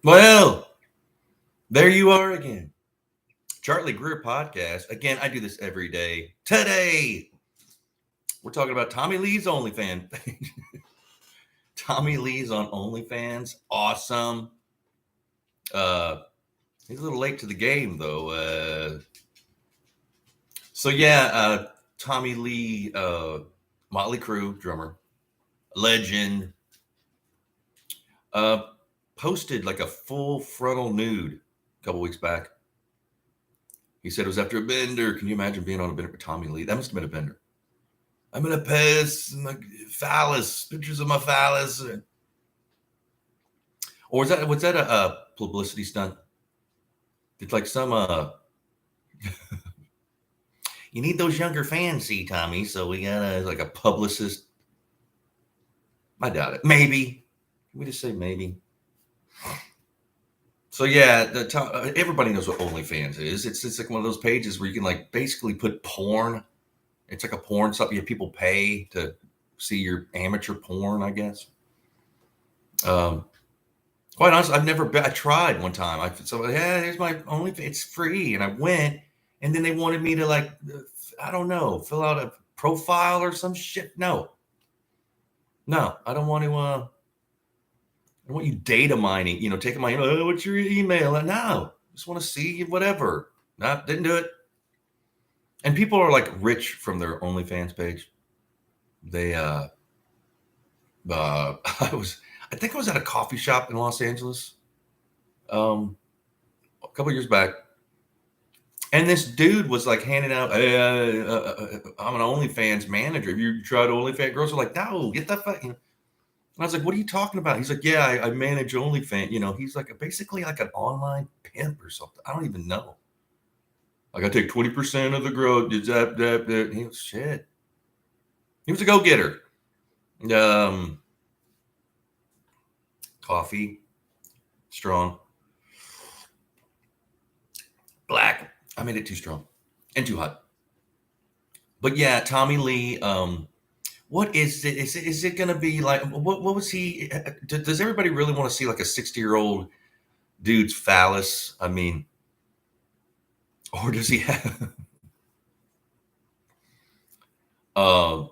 Well, there you are again. Charlie Greer podcast. Again, I do this every day. Today, we're talking about Tommy Lee's OnlyFans. Tommy Lee's on OnlyFans. Awesome. Uh, he's a little late to the game, though. Tommy Lee, Motley Crue drummer, legend, uh, posted like a full frontal nude a couple weeks back. He said it was after a bender. Can you imagine being on a bender with Tommy Lee? That must have been a bender. I'm gonna piss, my phallus, pictures of my phallus, or was that a publicity stunt? It's like some you need those younger fans, see Tommy. So we got like a publicist. I doubt it. Maybe. Can we just say maybe? So yeah, everybody knows what OnlyFans is. It's like one of those pages where you can like basically put porn. It's like a porn something people pay to see your amateur porn, I guess. Um, Quite honestly, I've never been. I tried one time. Yeah, here's my OnlyFans. It's free, and I went, and then they wanted me to like, I don't know, fill out a profile or some shit. No, I don't want to. I don't want you data mining. Taking my email. Oh, what's your email? No, just want to see whatever. No, didn't do it. And people are like rich from their OnlyFans page. They I think I was at a coffee shop in Los Angeles a couple years back, and this dude was like handing out, hey, I'm an OnlyFans manager. Have you tried OnlyFans? Girls are like, no, get that fuck. And I was like, what are you talking about? He's like, yeah, I manage OnlyFans. He's like basically like an online pimp or something. I don't even know. Like I take 20% of the growth. He was shit. He was a go-getter. Coffee, strong, black. I made it too strong and too hot. But yeah, Tommy Lee. What is it? Is it going to be like? What was he? Does everybody really want to see like a 60-year-old dude's phallus? I mean, or does he have? uh,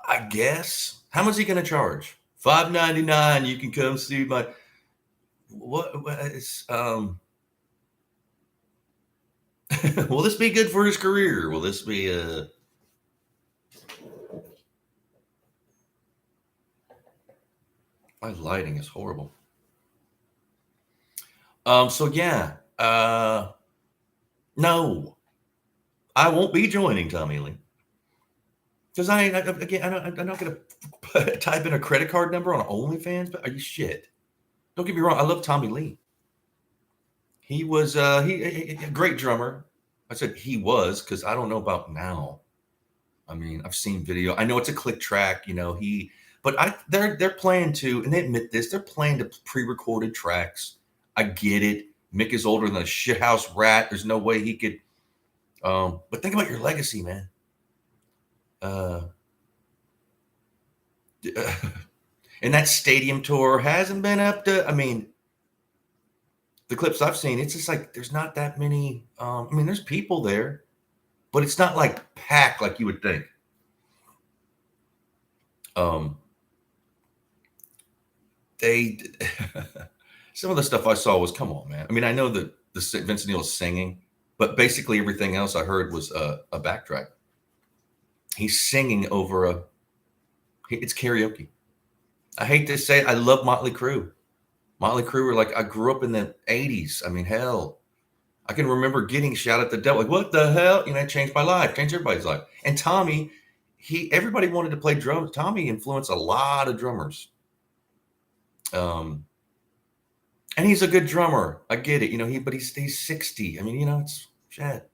I guess. How much is he going to charge? $5.99. You can come see my. What is will this be good for his career? Will this be my lighting is horrible. So yeah. No, I won't be joining Tommy Lee because I'm not going to type in a credit card number on OnlyFans. But are you shit? Don't get me wrong. I love Tommy Lee. He was a great drummer. I said he was because I don't know about now. I mean, I've seen video. I know it's a click track. They're playing to, and they admit this. They're playing to pre-recorded tracks. I get it. Mick is older than a shithouse rat. There's no way he could. But think about your legacy, man. And that stadium tour hasn't been up to. I mean, the clips I've seen, it's just like there's not that many. There's people there, but it's not like packed like you would think. They some of the stuff I saw was, come on, man. I mean, I know that the Vince Neil is singing, but basically everything else I heard was a backtrack. He's singing over it's karaoke. I hate to say it, I love Motley Crue. Motley Crue were like, I grew up in the 80s. I mean, hell, I can remember getting shot at the devil. Like, what the hell? It changed my life, changed everybody's life. And Tommy, everybody wanted to play drums. Tommy influenced a lot of drummers. And he's a good drummer. I get it. But he's 60. I mean, it's shit.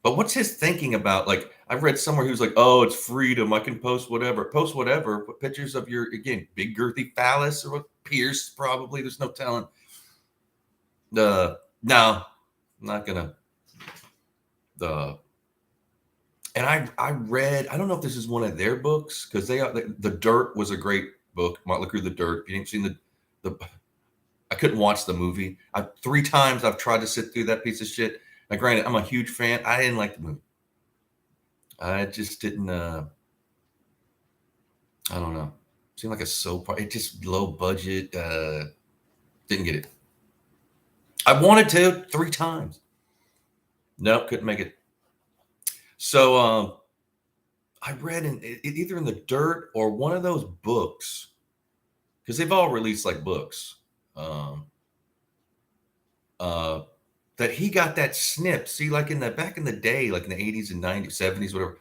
But what's his thinking about? Like, I've read somewhere he was like, oh, it's freedom. I can post whatever. Post whatever. Put pictures of your, again, big girthy phallus or what? Pierce, probably. There's no telling. No, I'm not gonna. And I read. I don't know if this is one of their books because the Dirt was a great book. Motley Crue, The Dirt. If you didn't see the I couldn't watch the movie. 3 times I've tried to sit through that piece of shit. Now, granted, I'm a huge fan. I didn't like the movie. I just didn't. I don't know. Seemed like a soap. It just low budget. Didn't get it. I wanted to 3 times. Nope, couldn't make it. So I read either in the dirt or one of those books, because they've all released like books. That he got that snip. See, like back in the day, like in the 80s and 90s, 70s, whatever.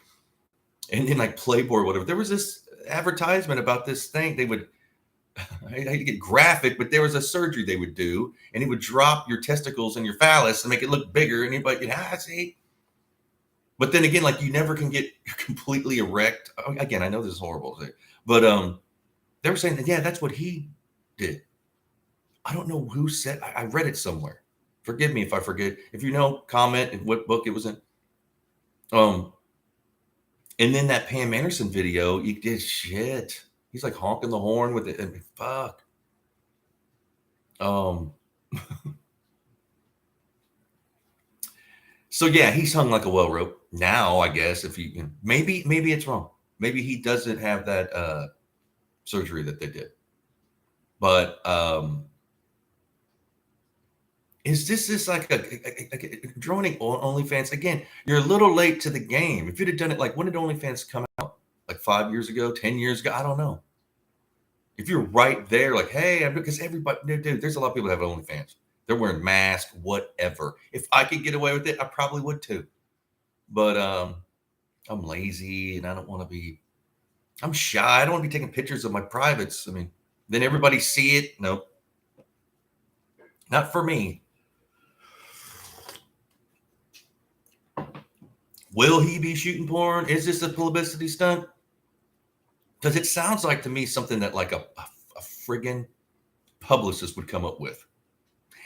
And then like Playboy or whatever, there was this advertisement about this thing. They would, I hate to get graphic, but there was a surgery they would do, and it would drop your testicles and your phallus and make it look bigger. And anybody, see. But then again, like you never can get completely erect. Again, I know this is horrible, but they were saying that, yeah, that's what he did. I don't know who said. I read it somewhere. Forgive me if I forget. If you know, comment and what book it was in. And then that Pam Anderson video, he did shit. He's like honking the horn with it. I mean, fuck. So yeah, he's hung like a well rope. Now, I guess if he maybe it's wrong. Maybe he doesn't have that surgery that they did. But is this like a droning OnlyFans? Again, you're a little late to the game. If you'd have done it, like when did OnlyFans come out? Like 5 years ago, 10 years ago? I don't know. If you're right there, like, hey, because everybody, dude, there's a lot of people that have OnlyFans. They're wearing masks, whatever. If I could get away with it, I probably would too. But I'm lazy and I don't want to be, I'm shy. I don't want to be taking pictures of my privates. I mean, then everybody see it. Nope. Not for me. Will he be shooting porn? Is this a publicity stunt? Because it sounds like to me something that like a friggin' publicist would come up with.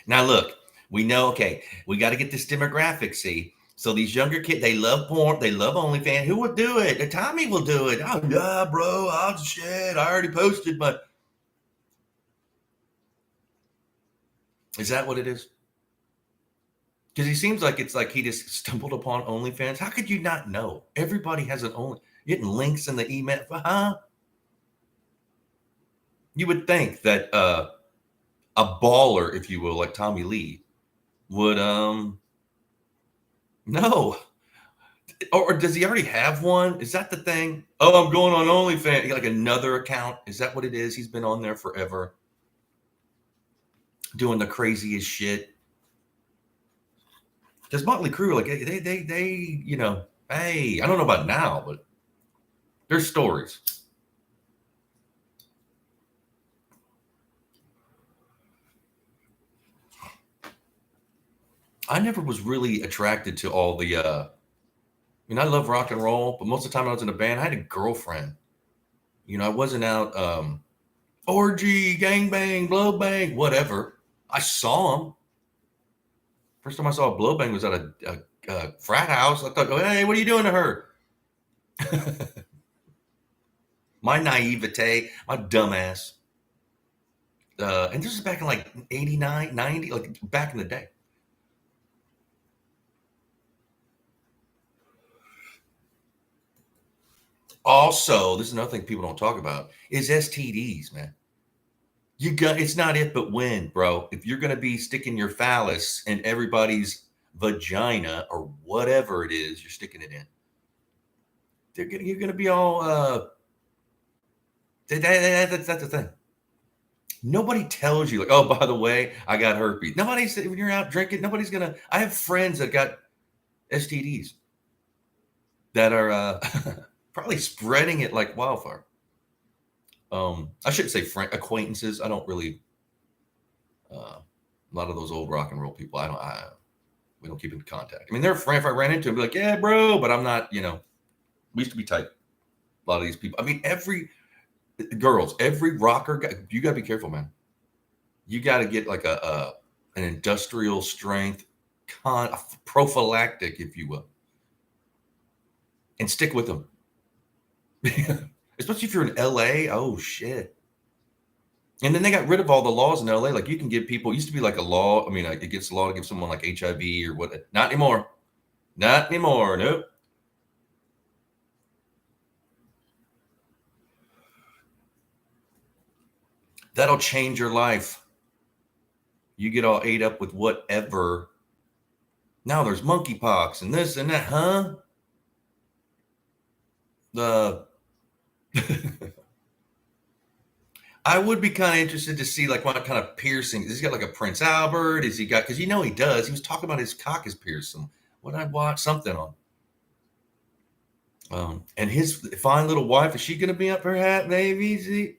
Now, look, we know, okay, we got to get this demographic, see? So these younger kids, they love porn. They love OnlyFans. Who would do it? Tommy will do it. Oh, yeah, bro. Oh, shit. I already posted, but is that what it is? Because he seems like it's like he just stumbled upon OnlyFans. How could you not know? Everybody has an Only. Getting links in the email. Huh? You would think that a baller, if you will, like Tommy Lee, would no. Or does he already have one? Is that the thing? Oh, I'm going on OnlyFans. Like another account. Is that what it is? He's been on there forever. Doing the craziest shit. Because Motley Crue, like they, you know, hey, I don't know about now, but there's stories. I never was really attracted to all the I mean, I love rock and roll, but most of the time I was in a band, I had a girlfriend. You know, I wasn't out orgy, gangbang, blow bang, whatever. I saw them. First time I saw a blow bang was at a frat house. I thought, oh, hey, what are you doing to her? My naivete, my dumbass. And this is back in like 89, 90, like back in the day. Also, this is another thing people don't talk about is STDs, man. It's not if but when, bro. If you're gonna be sticking your phallus in everybody's vagina or whatever it is you're sticking it in, you're gonna be all that's the thing. Nobody tells you like, oh, by the way, I got herpes. Nobody said when you're out drinking, nobody's gonna. I have friends that got STDs that are probably spreading it like wildfire. I shouldn't say acquaintances. I don't really. A lot of those old rock and roll people, we don't keep in contact. I mean, they're a friend. If I ran into them, be like, yeah, bro, but I'm not. You know, we used to be tight. A lot of these people. I mean, every rocker, you got to be careful, man. You got to get like an industrial strength prophylactic, if you will, and stick with them. Especially if you're in LA. Oh shit. And then they got rid of all the laws in LA. Like you can give people, it used to be like a law. I mean, like, against the law to give someone like HIV or what. Not anymore. Not anymore. Nope. That'll change your life. You get all ate up with whatever. Now there's monkeypox and this and that, huh? The I would be kind of interested to see like what kind of piercings. Has he got like a Prince Albert? Is he got, because he does. He was talking about his cock is piercing. What I watched something on. And his fine little wife, is she going to be up her hat? Maybe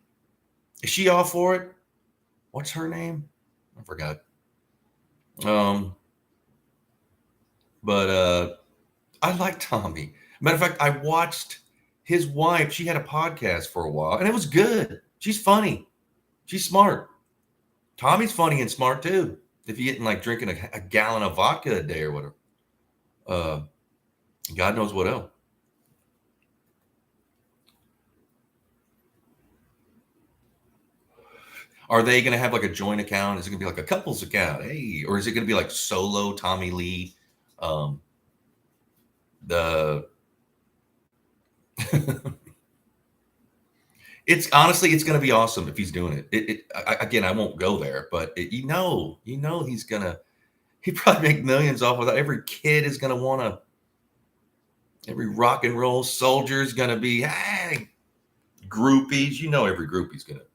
is she all for it? What's her name? I forgot. Um, but I like Tommy. Matter of fact, I watched his wife. She had a podcast for a while, and it was good. She's funny. She's smart. Tommy's funny and smart too. If you're getting like drinking a gallon of vodka a day or whatever, uh, God knows what else. Are they going to have like a joint account? Is it going to be like a couples account? Hey, or is it going to be like solo Tommy Lee? Um, the It's honestly, it's going to be awesome if he's doing it. Again, I won't go there, but he probably make millions off of that. Every kid is going to want to. Every rock and roll soldier is going to be, hey, groupies. Every groupie's going to.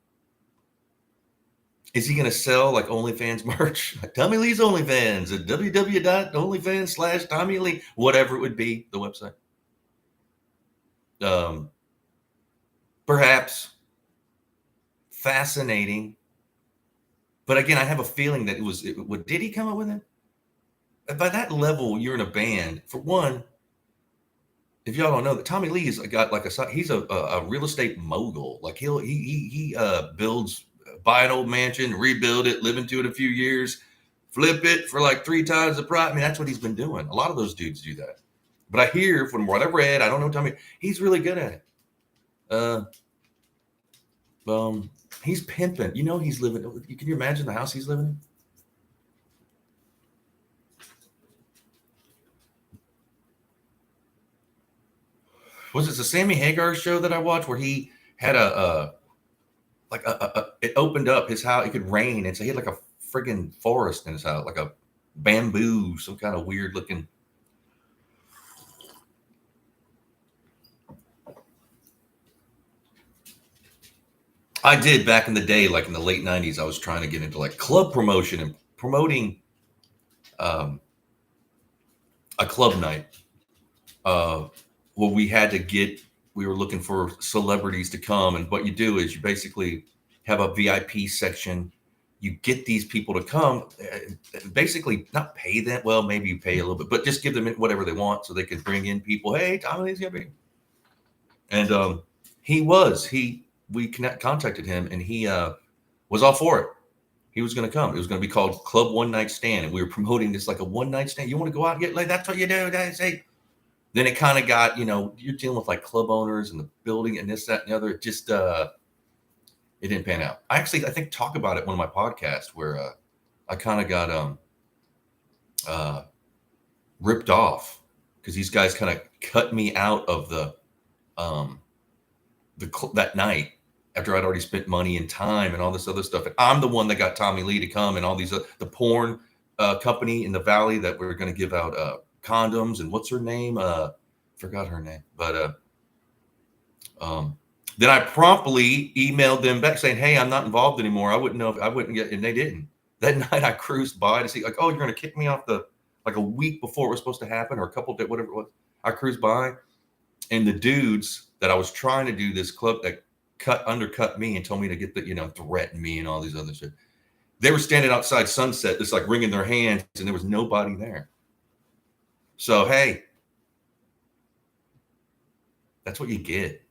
Is he going to sell like OnlyFans merch? Like Tommy Lee's OnlyFans at www.onlyfans/Tommy Lee, whatever it would be, the website. Perhaps fascinating. But again, I have a feeling that did he come up with it? By that level, you're in a band. For one, if y'all don't know that Tommy Lee he's a real estate mogul. Like he builds, buy an old mansion, rebuild it, live into it a few years, flip it for like 3 times the price. I mean, that's what he's been doing. A lot of those dudes do that. But I hear from what I've read, I don't know Tommy, he's really good at it. He's pimping. He's living. Can you imagine the house he's living in? Was it the Sammy Hagar show that I watched where he had it opened up his house? It could rain, and so he had like a friggin' forest in his house, like a bamboo, some kind of weird looking. I did back in the day, like in the late 90s. I was trying to get into like club promotion and promoting a club night. Well, we were looking for celebrities to come. And what you do is you basically have a VIP section. You get these people to come, basically not pay them. Well, maybe you pay a little bit, but just give them whatever they want so they can bring in people. Hey, Tommy's going to be. And we contacted him, and he was all for it. He was going to come. It was going to be called Club One Night Stand. And we were promoting this like a one night stand. You want to go out and get like, that's what you do. Then it kind of got, you're dealing with like club owners and the building and this, that, and the other. It just, it didn't pan out. I think talk about it in one of my podcasts where I kind of got ripped off because these guys kind of cut me out of that night after I'd already spent money and time and all this other stuff. And I'm the one that got Tommy Lee to come and all these, the porn company in the Valley that we're going to give out condoms, and what's her name? Forgot her name, but then I promptly emailed them back saying, "Hey, I'm not involved anymore. I wouldn't know if I wouldn't get," and they didn't. That night I cruised by to see like, "Oh, you're going to kick me off like a week before it was supposed to happen, or a couple days, whatever it was." I cruised by, and the dudes that I was trying to do this club that undercut me and told me to get threaten me and all these other shit. They were standing outside Sunset, just like wringing their hands, and there was nobody there. So, hey, that's what you get.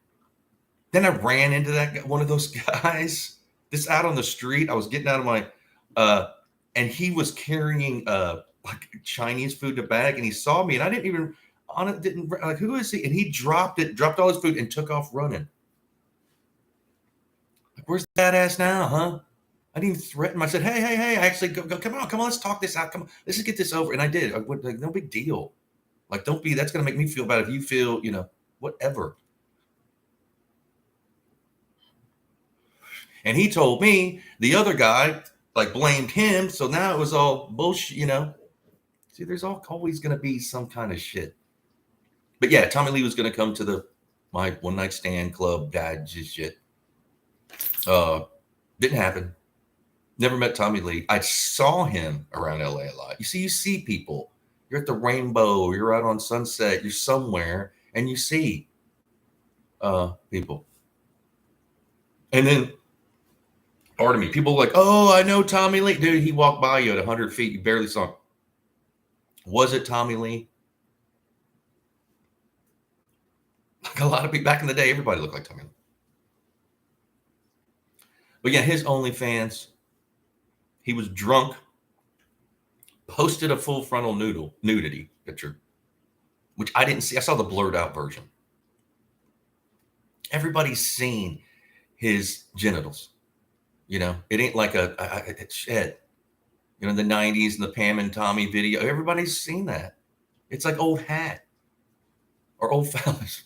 Then I ran into one of those guys, this out on the street. I was getting out of my, and he was carrying like Chinese food in a bag, and he saw me, and I didn't like, who is he? And he dropped all his food and took off running. Like, Where's the badass now, huh? I didn't even threaten him. I said, hey, I actually go, come on, let's talk this out. Come on, let's just get this over. And I did. Like, no big deal. Like, don't be, that's going to make me feel bad if you feel, whatever. And he told me the other guy, like, blamed him. So now it was all bullshit. See, there's always going to be some kind of shit. But yeah, Tommy Lee was going to come to my one night stand club, dad, just shit. Didn't happen. Never met Tommy Lee. I saw him around LA a lot. You see people. You're at the Rainbow. You're out on Sunset. You're somewhere, and you see people. And then, pardon me, people like, oh, I know Tommy Lee. Dude, he walked by you at 100 feet. You barely saw him. Was it Tommy Lee? Like a lot of people back in the day, everybody looked like Tommy Lee. But yeah, his OnlyFans, he was drunk, posted a full frontal nudity picture, which I didn't see. I saw the blurred out version. Everybody's seen his genitals. It ain't like it's shit. The 90s and the Pam and Tommy video. Everybody's seen that. It's like old hat or old fellas.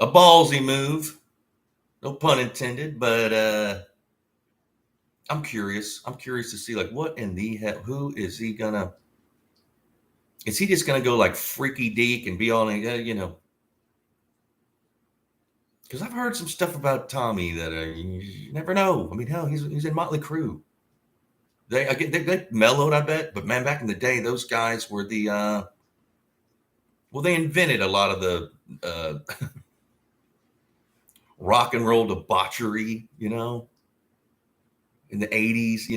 A ballsy move. No pun intended, but I'm curious. I'm curious to see, like, what in the hell, who is he gonna, is he just gonna go like freaky deek and be all, because I've heard some stuff about Tommy that you never know. I mean, hell, he's in Motley Crue. They mellowed, I bet, but man, back in the day, those guys were the they invented a lot of the rock and roll debauchery, in the 80s.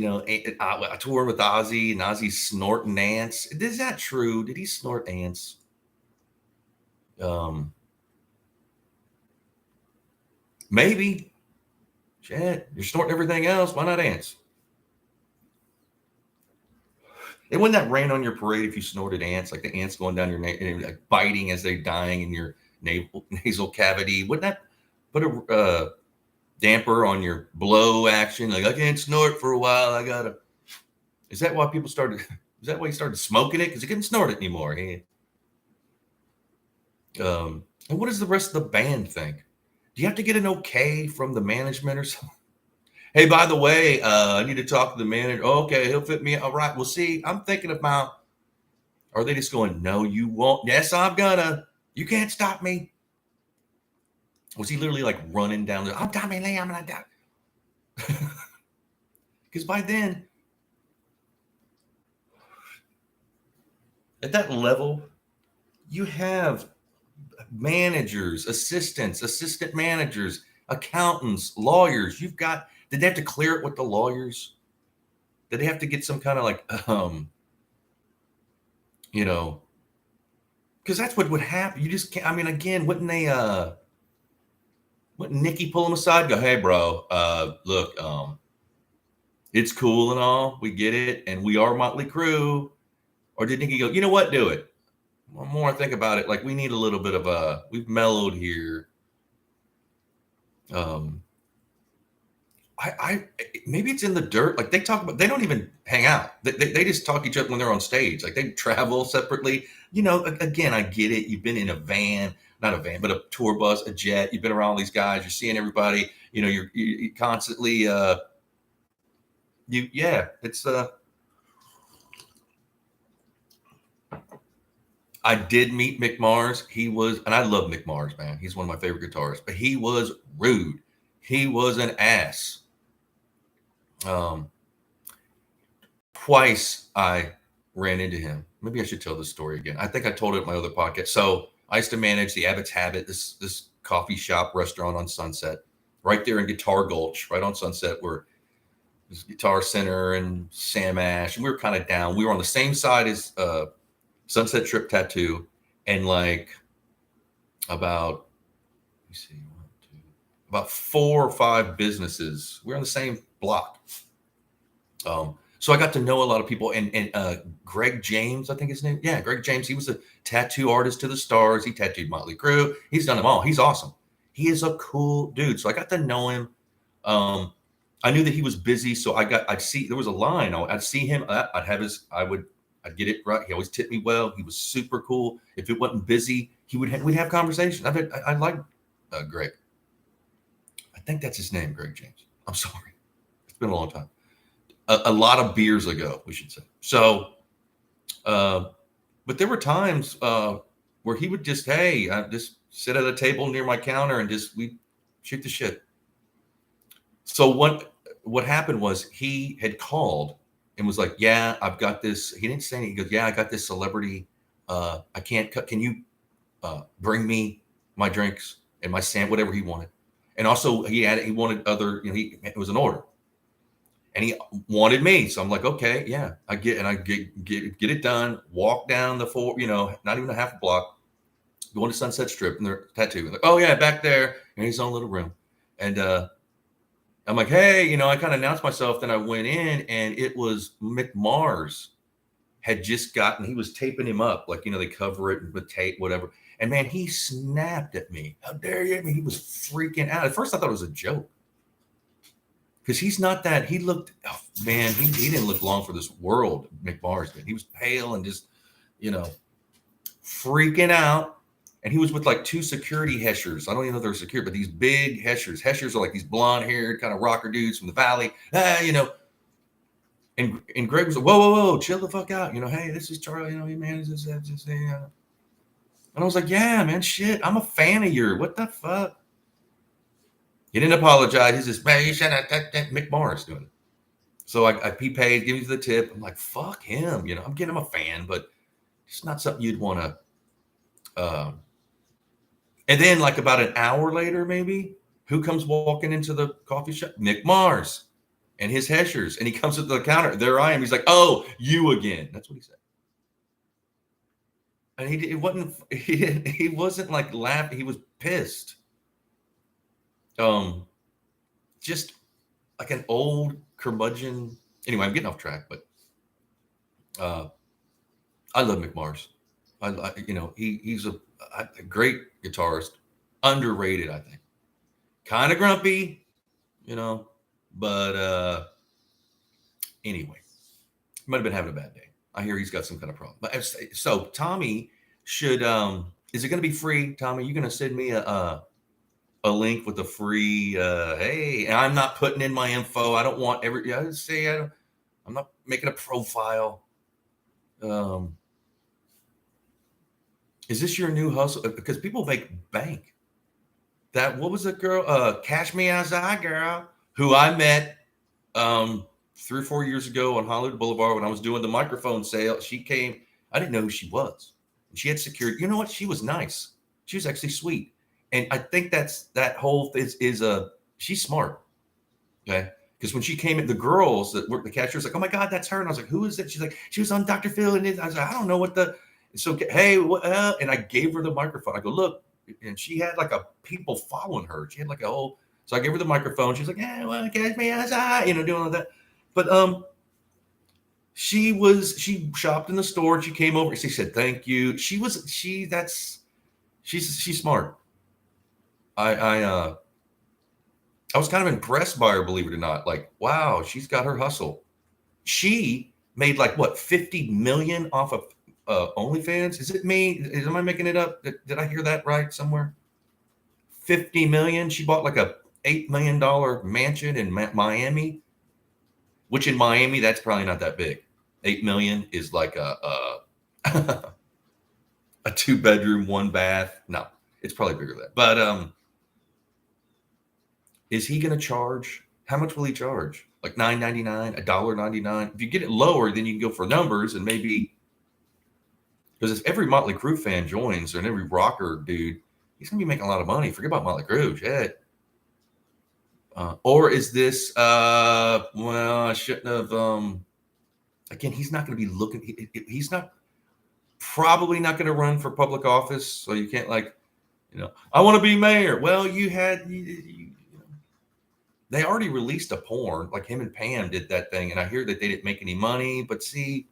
I toured with Ozzy, and Ozzy's snorting ants. Is that true? Did he snort ants? Maybe. Shit, you're snorting everything else. Why not ants? And wouldn't that rain on your parade if you snorted ants, like the ants going down your neck and like biting as they're dying in your nasal cavity? Wouldn't that put a damper on your blow action? Like, I can't snort for a while. Is that why people started? Is that why he started smoking it? Because he couldn't snort it anymore. And what does the rest of the band think? Do you have to get an okay from the management or something? Hey, by the way, I need to talk to the manager. Oh, okay, he'll fit me. All right. Well, see, I'm thinking about, are they just going, no, you won't? Yes, I'm gonna. You can't stop me. Was he literally like running down I'm Tommy Lee, I'm gonna die. Because by then, at that level, you have managers, assistant managers, accountants, lawyers. Did they have to clear it with the lawyers? Did they have to get some kind of like, because that's what would happen. You just can't, I mean, again, wouldn't Nikki pull him aside and go, hey, bro, look, it's cool and all. We get it. And we are Motley Crue. Or did Nikki go, you know what? Do it. One more I think about it. Like, we need a little bit of we've mellowed here. Maybe it's in the dirt. Like, they don't even hang out. They just talk to each other when they're on stage. Like, they travel separately. Again, I get it. You've been in a van, not a van, but a tour bus, a jet. You've been around all these guys. You're seeing everybody. You're constantly, it's, I did meet Mick Mars. And I love Mick Mars, man. He's one of my favorite guitarists, but he was rude. He was an ass. Twice I ran into him. Maybe I should tell this story again. I think I told it at my other podcast. So I used to manage the Abbott's Habit, this coffee shop restaurant on Sunset, right there in Guitar Gulch, right on Sunset, where there's Guitar Center and Sam Ash. And we were kind of down. We were on the same side as Sunset Trip Tattoo, and like about 4 or 5 businesses. We're on the same block. So So I got to know a lot of people, and Greg James, I think his name. Yeah, Greg James. He was a tattoo artist to the stars. He tattooed Motley Crue. He's done them all. He's awesome. He is a cool dude. So I got to know him. Um, I knew that he was busy, so I'd see there was a line. I'd see him. I'd have his. I'd get it right. He always tipped me well. He was super cool. If it wasn't busy, we'd have conversations. I like Greg. I think that's his name, Greg James. I'm sorry. It's been a long time. A lot of beers ago, we should say. So, but there were times where he would just, hey, I just sit at a table near my counter and we shoot the shit. So what happened was he had called and was like, yeah, I've got this. He didn't say anything. He goes, yeah, I got this celebrity. I can't cut. Can you bring me my drinks and my whatever he wanted? And also he wanted other, it was an order. And he wanted me. So I'm like, okay, yeah, I get it done. Walk down the not even a half a block, going to Sunset Strip and they're tattooing. Like, oh yeah, back there in his own little room. And I'm like, hey, I kind of announced myself. Then I went in and it was McMars had just he was taping him up. Like, they cover it with tape, whatever. And man, he snapped at me. How dare you? I mean, he was freaking out. At first I thought it was a joke. Because he's not that. He looked, man, he didn't look long for this world. McMars did. He was pale and just, freaking out. And he was with like two security heshers. I don't even know if they're secure, but these big heshers. Heshers are like these blonde haired kind of rocker dudes from the valley. And Greg was like, whoa, chill the fuck out. Hey, this is Charlie. He manages that. And I was like, yeah, man, shit. I'm a fan of yours. What the fuck? He didn't apologize. He's just, man, you should have that McMorris doing it. So he paid, give me the tip. I'm like, fuck him. I'm getting him a fan, but it's not something you'd want to. And then like about an hour later, maybe, who comes walking into the coffee shop? McMars and his heshers. And he comes to the counter. There I am. He's like, oh, you again. That's what he said. And he wasn't like laughing. He was pissed. Just like an old curmudgeon. Anyway, I'm getting off track, but I love McMars. He's a great guitarist, underrated, I think. Kind of grumpy, but anyway, he might have been having a bad day. I hear he's got some kind of problem. But so Tommy should is it going to be free? Tommy, you going to send me a link with a free hey, and I'm not putting in my info. I don't want I'm not making a profile. Is this your new hustle? Because people make bank. What was the girl? Cash Me Outside girl, who I met 3 or 4 years ago on Hollywood Boulevard when I was doing the microphone sale. She came. I didn't know who she was. And she had security. You know what? She was nice. She was actually sweet. And I think that whole she's smart. Okay. Because when she came in, the girls that worked the cashier was like, oh my God, that's her. And I was like, who is it? She's like, she was on Dr. Phil. And I was like, I don't know what so, hey, and I gave her the microphone. I go, look, and she had like people following her. She had like so I gave her the microphone. She's like, yeah, well, catch me outside, doing all that. But she shopped in the store. And she came over. She said, thank you. She's smart. I was kind of impressed by her, believe it or not. Like, wow, she's got her hustle. She made like what, 50 million off of OnlyFans? Is it me? Am I making it up? Did I hear that right somewhere? 50 million. She bought like a $8 million mansion in Miami, which in Miami, that's probably not that big. 8 million is like a 2-bedroom, 1 bath. No, it's probably bigger than that. But is he going to charge? How much will he charge? Like $9.99, $1.99. If you get it lower, then you can go for numbers and maybe, because if every Motley Crue fan joins, and every rocker dude, he's going to be making a lot of money. Forget about Motley Crue. Shit. Or is this, well, I shouldn't have, again, he's not going to be looking, he's probably not going to run for public office. So you can't I want to be mayor. Well, you they already released a porn, like him and Pam did that thing, and I hear that they didn't make any money, but see,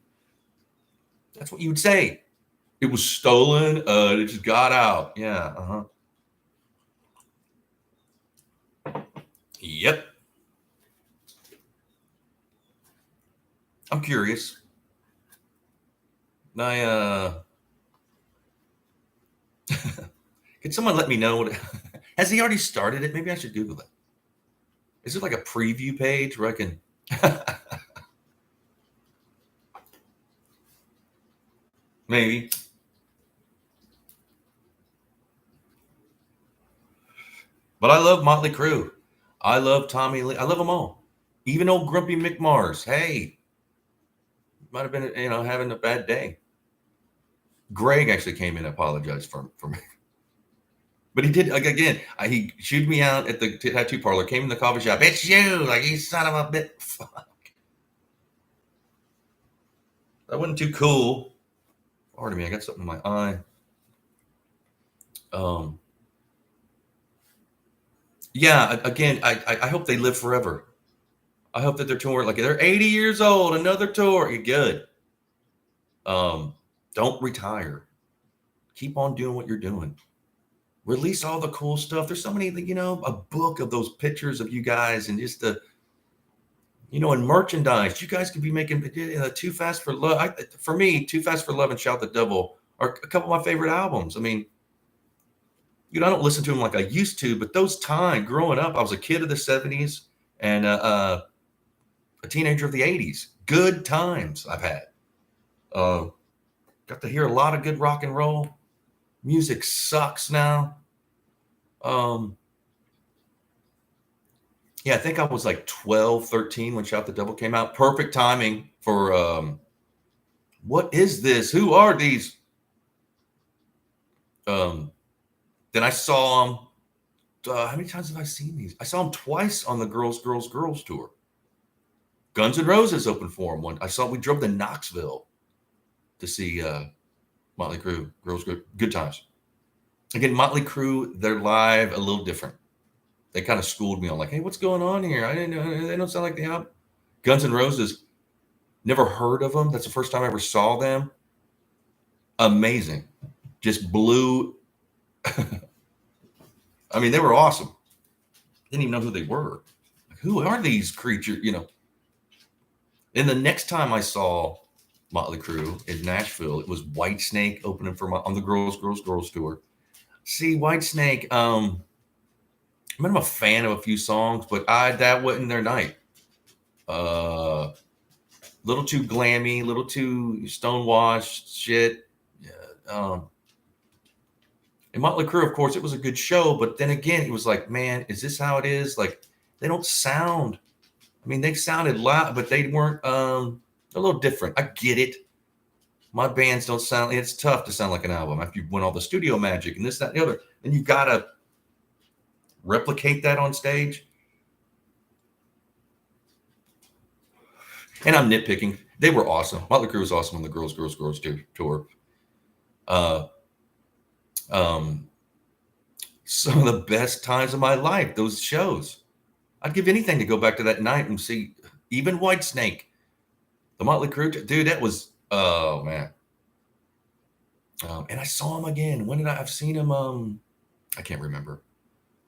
that's what you would say. It was stolen, it just got out. Yeah, Yep. I'm curious. I can someone let me know what has he already started it? Maybe I should Google that. Is it like a preview page where I can maybe? But I love Motley Crue. I love Tommy Lee. I love them all. Even old Grumpy McMars. Hey, might have been having a bad day. Greg actually came in and apologized for me. But he did, like, again, he shooed me out at the tattoo parlor, came in the coffee shop. It's you, like, you son of a bit. Fuck. That wasn't too cool. Pardon me, I got something in my eye. Yeah, again, I hope they live forever. I hope that they're touring, like, they're 80 years old, another tour. You're good. Don't retire. Keep on doing what you're doing. Release all the cool stuff. There's so many, a book of those pictures of you guys and just and merchandise. You guys could be making Too Fast for Love. For me, Too Fast for Love and Shout the Devil are a couple of my favorite albums. I mean, I don't listen to them like I used to, but those times growing up, I was a kid of the 70s and a teenager of the 80s. Good times I've had. Got to hear a lot of good rock and roll. Music sucks now. Yeah, I think I was like 12, 13 when Shout the Devil came out. Perfect timing for what is this? Who are these? Then I saw them. How many times have I seen these? I saw them twice on the Girls tour. Guns N' Roses opened for them. We drove to Knoxville to see Motley Crue, Girls, good times. Again, Motley Crue, they're live a little different. They kind of schooled me on, like, hey, what's going on here? I didn't know, they don't sound like the album. Guns N' Roses, never heard of them. That's the first time I ever saw them. Amazing. Just blew. I mean, they were awesome. Didn't even know who they were. Like, who are these creatures? And the next time I saw Motley Crue in Nashville, it was Whitesnake opening on the Girls tour. See, Whitesnake, I'm a fan of a few songs, but that wasn't their night. Little too glammy, little too stonewashed shit. And Motley Crue, of course, it was a good show, but then again, it was like, man, is this how it is? Like, they don't sound. I mean, they sounded loud, but they weren't a little different. I get it. My bands don't sound. It's tough to sound like an album after you've won all the studio magic and this, that, and the other, and you gotta replicate that on stage. And I'm nitpicking. They were awesome. Motley Crue was awesome on the Girls tour. Some of the best times of my life, those shows. I'd give anything to go back to that night and see even Whitesnake, the Motley Crue. Dude, that was, oh man. And I saw him again. When did I've seen him? I can't remember.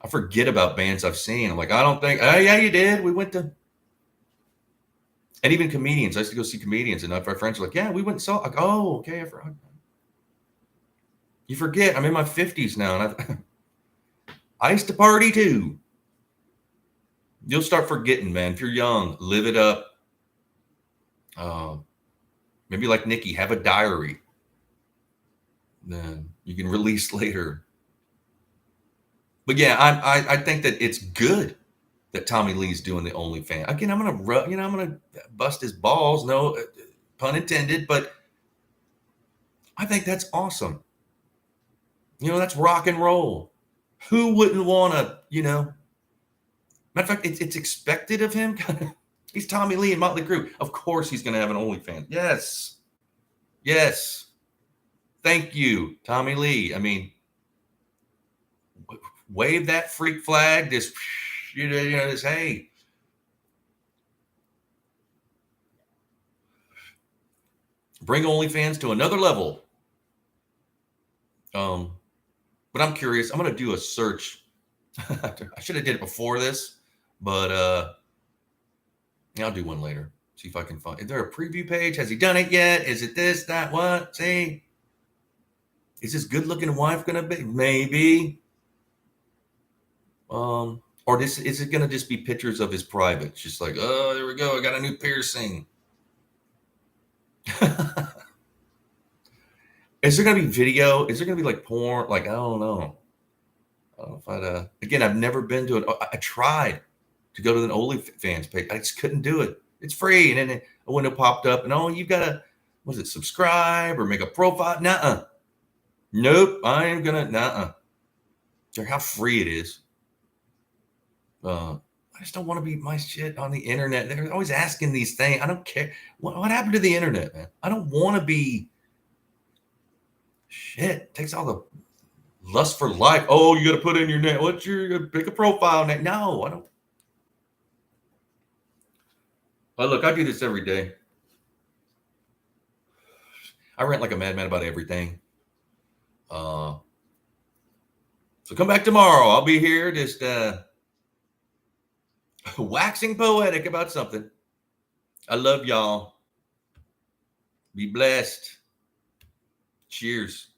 I forget about bands I've seen. I'm like, I don't think. Oh yeah, you did. We went to. And even comedians. I used to go see comedians, and my friends were like, yeah, we went and saw. Like, oh, okay. I forgot. You forget. I'm in my 50s now, and I used to party too. You'll start forgetting, man. If you're young, live it up. Maybe like Nikki, have a diary. Then you can release later. But yeah, I think that it's good that Tommy Lee's doing the OnlyFans. Again, I'm gonna bust his balls. No pun intended, but I think that's awesome. That's rock and roll. Who wouldn't want to? Matter of fact, it's expected of him. He's Tommy Lee and Motley Crue. Of course, he's going to have an OnlyFans. Yes. Thank you, Tommy Lee. I mean, wave that freak flag. Just just, hey, bring OnlyFans to another level. But I'm curious. I'm gonna do a search. I should have did it before this, but I'll do one later. See if I can find. Is there a preview page? Has he done it yet? Is it this, that, what? See, is his good-looking wife gonna be? Maybe. Or is it gonna just be pictures of his privates? Just like, oh, there we go. I got a new piercing. Is there gonna be video? Is there gonna be like porn? Like, I don't know. I don't know if I'd. Again, I've never been to it. I tried to go to an OnlyFans page. I just couldn't do it. It's free, and then a window popped up, and you gotta, was it subscribe or make a profile? Nuh-uh. Nope, I am gonna nuh-uh. Care how free it is. I just don't want to be my shit on the internet. They're always asking these things. I don't care. What happened to the internet, man? I don't want to be. Shit, it takes all the lust for life. Oh, you got to put in your name. What's your pick a profile name? No, I don't. But look, I do this every day. I rant like a madman about everything. So come back tomorrow. I'll be here just waxing poetic about something. I love y'all. Be blessed. Cheers.